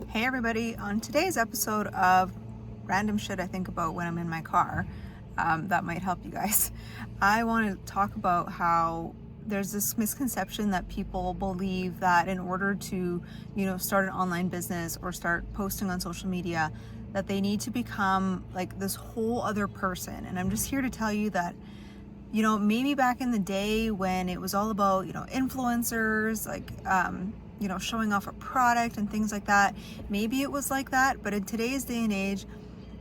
Hey everybody, on today's episode of Random Shit I Think About When I'm in My Car, that might help you guys. I want to talk about how there's this misconception that people believe that in order to, start an online business or start posting on social media, that they need to become like this whole other person. And I'm just here to tell you that maybe back in the day when it was all about, influencers, like, showing off a product and things like that, maybe it was like that. But in today's day and age,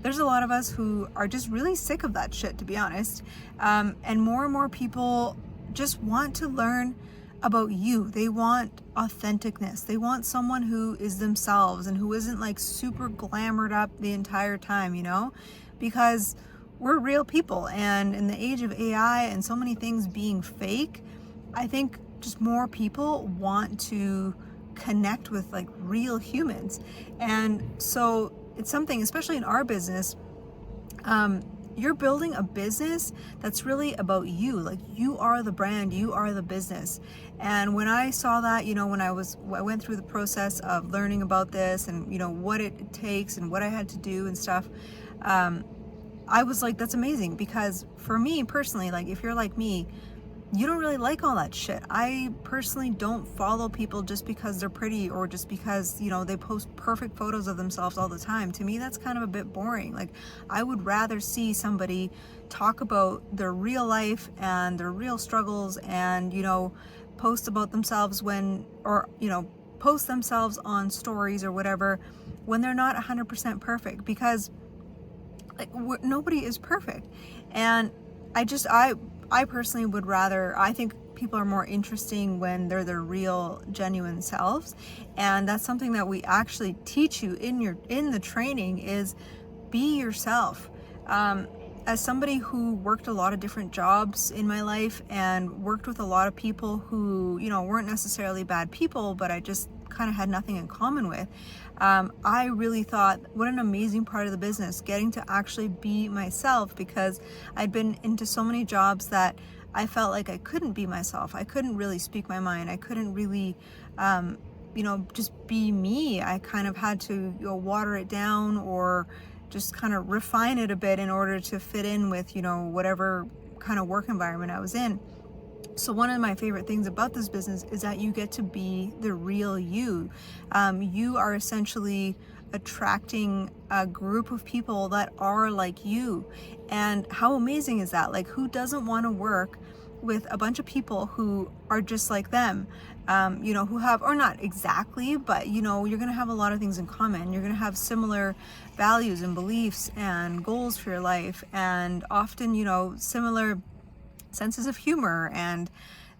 there's a lot of us who are just really sick of that shit, to be honest. And more people just want to learn about you. They want authenticness. They want someone who is themselves and who isn't like super glamored up the entire time, because we're real people. And in the age of AI and so many things being fake, I think just more people want to connect with like real humans. And so it's something, especially in our business, you're building a business that's really about you. Like, you are the brand, you are the business. And when I saw that, when I went through the process of learning about this and what it takes and what I had to do and stuff, I was like, that's amazing. Because for me personally, like, if you're like me, you don't really like all that shit. I personally don't follow people just because they're pretty or just because, they post perfect photos of themselves all the time. To me, that's kind of a bit boring. Like, I would rather see somebody talk about their real life and their real struggles and, post about themselves post themselves on stories or whatever when they're not 100% perfect, because like, nobody is perfect. And I personally would rather, I think people are more interesting when they're their real, genuine selves. And that's something that we actually teach you in the training, is be yourself. As somebody who worked a lot of different jobs in my life and worked with a lot of people who, weren't necessarily bad people, but I just kind of had nothing in common with, I really thought, what an amazing part of the business, getting to actually be myself, because I'd been into so many jobs that I felt like I couldn't be myself. I couldn't really speak my mind. I couldn't really, just be me. I kind of had to water it down or just kind of refine it a bit in order to fit in with, whatever kind of work environment I was in. So one of my favorite things about this business is that you get to be the real you. You are essentially attracting a group of people that are like you. And how amazing is that? Like, who doesn't want to work with a bunch of people who are just like them? Who have, or not exactly, but you're going to have a lot of things in common. You're going to have similar values and beliefs and goals for your life, and often, similar senses of humor and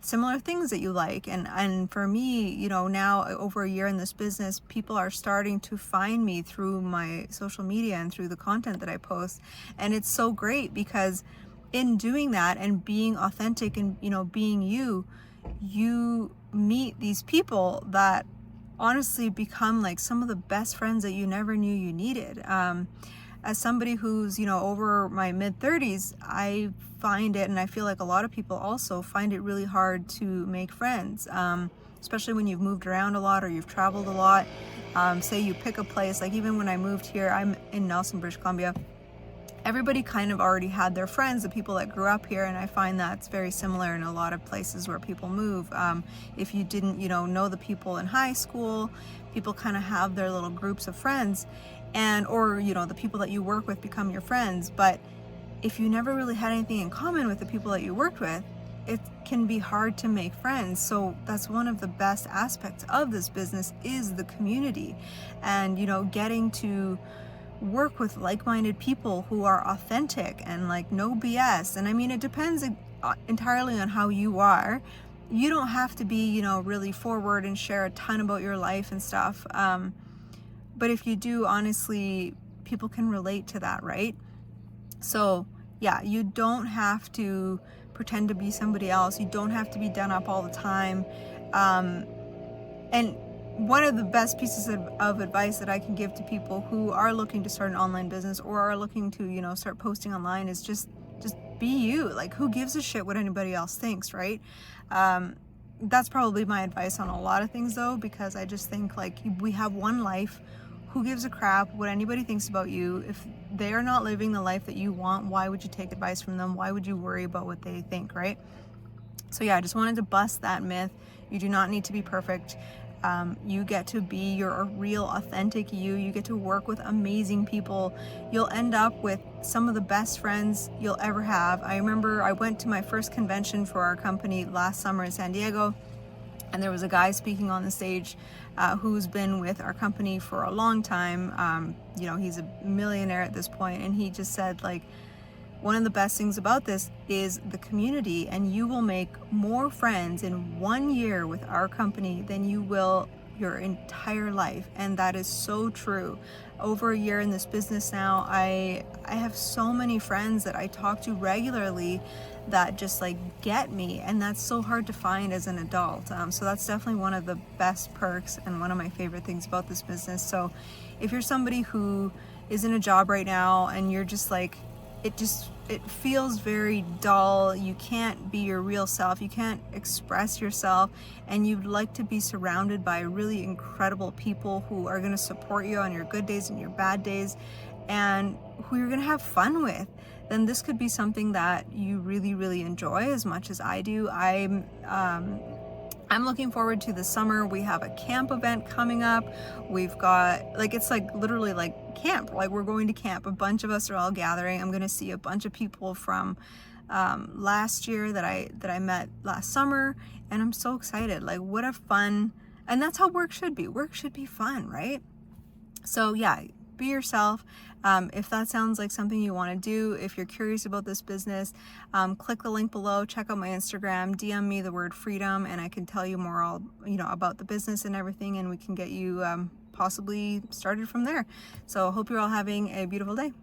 similar things that you like. And for me, now over a year in this business, people are starting to find me through my social media and through the content that I post. And it's so great, because in doing that and being authentic and, being you meet these people that honestly become like some of the best friends that you never knew you needed. As somebody who's, over my mid-30s, I find it, and I feel like a lot of people also find it really hard to make friends, especially when you've moved around a lot or you've traveled a lot. Say you pick a place, like even when I moved here, I'm in Nelson, British Columbia. Everybody kind of already had their friends, the people that grew up here, and I find that's very similar in a lot of places where people move. If you didn't, know the people in high school, people kind of have their little groups of friends, or the people that you work with become your friends. But if you never really had anything in common with the people that you worked with, it can be hard to make friends. So that's one of the best aspects of this business, is the community, and getting to work with like-minded people who are authentic and like no BS. And I mean, it depends entirely on how you are. You don't have to be, really forward and share a ton about your life and stuff. But if you do, honestly, people can relate to that, right? So yeah, you don't have to pretend to be somebody else. You don't have to be done up all the time. And one of the best pieces of advice that I can give to people who are looking to start an online business or are looking to, start posting online is just be you. Like, who gives a shit what anybody else thinks, right? That's probably my advice on a lot of things, though, because I just think, like, we have one life. who gives a crap what anybody thinks about you? If they are not living the life that you want, why would you take advice from them? Why would you worry about what they think, right? So yeah, I just wanted to bust that myth. You do not need to be perfect. You get to be your real, authentic you. You get to work with amazing people. You'll end up with some of the best friends you'll ever have. I remember I went to my first convention for our company last summer in San Diego, and there was a guy speaking on the stage who's been with our company for a long time. He's a millionaire at this point, and he just said, like, one of the best things about this is the community, and you will make more friends in 1 year with our company than you will your entire life. And that is so true. Over a year in this business now, I have so many friends that I talk to regularly that just like get me, and that's so hard to find as an adult. So that's definitely one of the best perks and one of my favorite things about this business. So if you're somebody who is in a job right now and you're just like, it feels very dull, you can't be your real self, you can't express yourself, and you'd like to be surrounded by really incredible people who are going to support you on your good days and your bad days, and who you're going to have fun with, then this could be something that you really, really enjoy as much as I do. I'm looking forward to the summer. We have a camp event coming up. We've got, like, it's like literally like camp. Like, we're going to camp. A bunch of us are all gathering. I'm going to see a bunch of people from last year that I met last summer, and I'm so excited. Like, what a fun, and that's how work should be. Work should be fun, right? So yeah, be yourself. If that sounds like something you want to do, if you're curious about this business, click the link below, check out my Instagram, DM me the word freedom, and I can tell you more about the business and everything, and we can get you possibly started from there. So I hope you're all having a beautiful day.